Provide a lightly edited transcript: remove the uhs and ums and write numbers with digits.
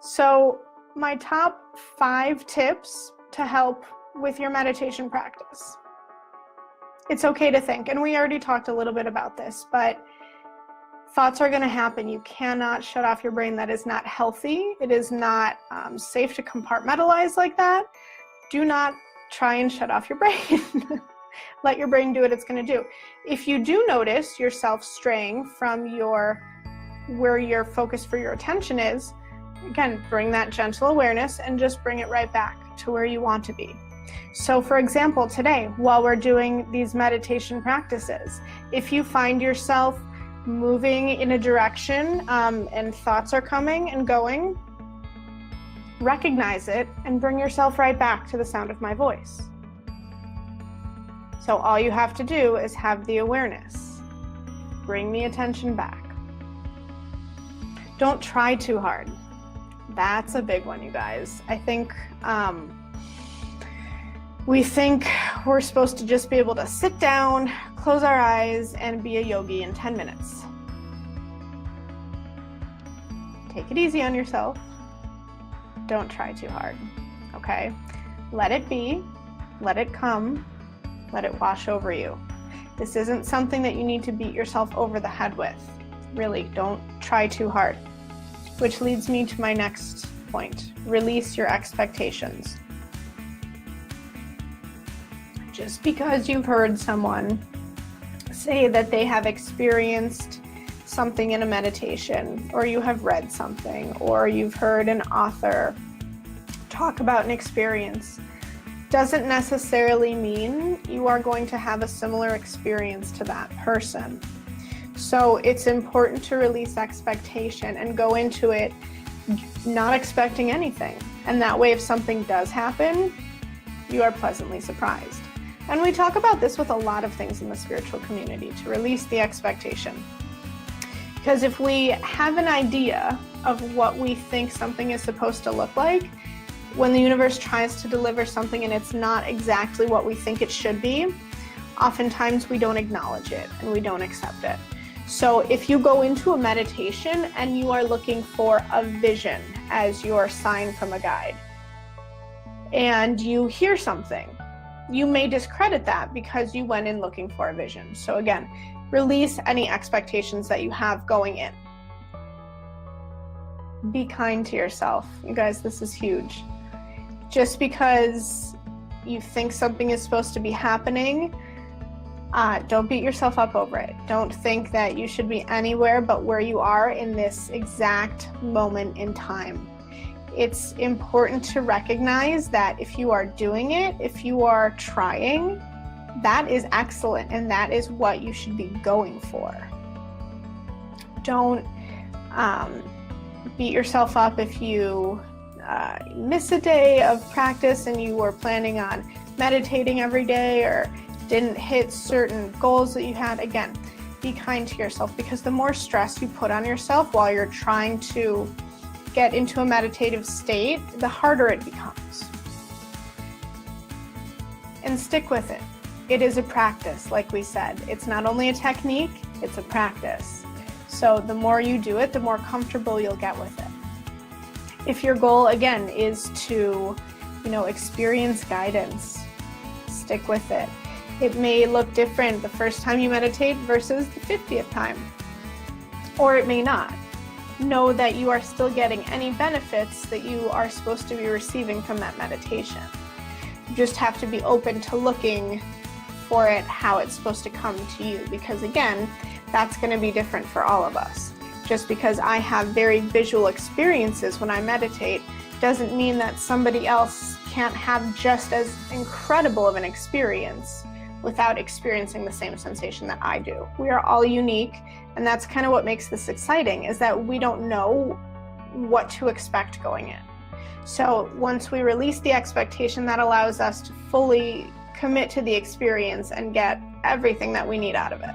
So my top 5 tips to help with your meditation practice. It's okay to think, and we already talked a little bit about this, but thoughts are going to happen. You cannot shut off your brain. That is not healthy. It is not safe to compartmentalize like that. Do not try and shut off your brain. Let your brain do what it's going to do. If you do notice yourself straying from where your focus for your attention is, again, bring that gentle awareness and just bring it right back to where you want to be. So for example, today, while we're doing these meditation practices, if you find yourself moving in a direction and thoughts are coming and going, recognize it and bring yourself right back to the sound of my voice. So all you have to do is have the awareness. Bring the attention back. Don't try too hard. That's a big one, you guys. I think we think we're supposed to just be able to sit down, close our eyes, and be a yogi in 10 minutes. Take it easy on yourself. Don't try too hard, okay? Let it be, let it come, let it wash over you. This isn't something that you need to beat yourself over the head with. Really, don't try too hard. Which leads me to my next point. Release your expectations. Just because you've heard someone say that they have experienced something in a meditation, or you have read something, or you've heard an author talk about an experience, doesn't necessarily mean you are going to have a similar experience to that person. So it's important to release expectation and go into it not expecting anything. And that way, if something does happen, you are pleasantly surprised. And we talk about this with a lot of things in the spiritual community, to release the expectation. Because if we have an idea of what we think something is supposed to look like, when the universe tries to deliver something and it's not exactly what we think it should be, oftentimes we don't acknowledge it and we don't accept it. So if you go into a meditation and you are looking for a vision as your sign from a guide, and you hear something, you may discredit that because you went in looking for a vision. So again, release any expectations that you have going in. Be kind to yourself. You guys, this is huge. Just because you think something is supposed to be happening, don't beat yourself up over it. Don't think that you should be anywhere but where you are in this exact moment in time. It's important to recognize that if you are doing it, if you are trying, that is excellent and that is what you should be going for. Don't beat yourself up if you miss a day of practice and you were planning on meditating every day or didn't hit certain goals that you had. Again, be kind to yourself, because the more stress you put on yourself while you're trying to get into a meditative state, the harder it becomes. And stick with it. It is a practice, like we said. It's not only a technique, it's a practice. So the more you do it, the more comfortable you'll get with it. If your goal, again, is to, experience guidance, stick with it. It may look different the first time you meditate versus the 50th time, or it may not. Know that you are still getting any benefits that you are supposed to be receiving from that meditation. You just have to be open to looking for it, how it's supposed to come to you, because again, that's going to be different for all of us. Just because I have very visual experiences when I meditate doesn't mean that somebody else can't have just as incredible of an experience without experiencing the same sensation that I do. We are all unique, and that's kind of what makes this exciting, is that we don't know what to expect going in. So once we release the expectation, that allows us to fully commit to the experience and get everything that we need out of it.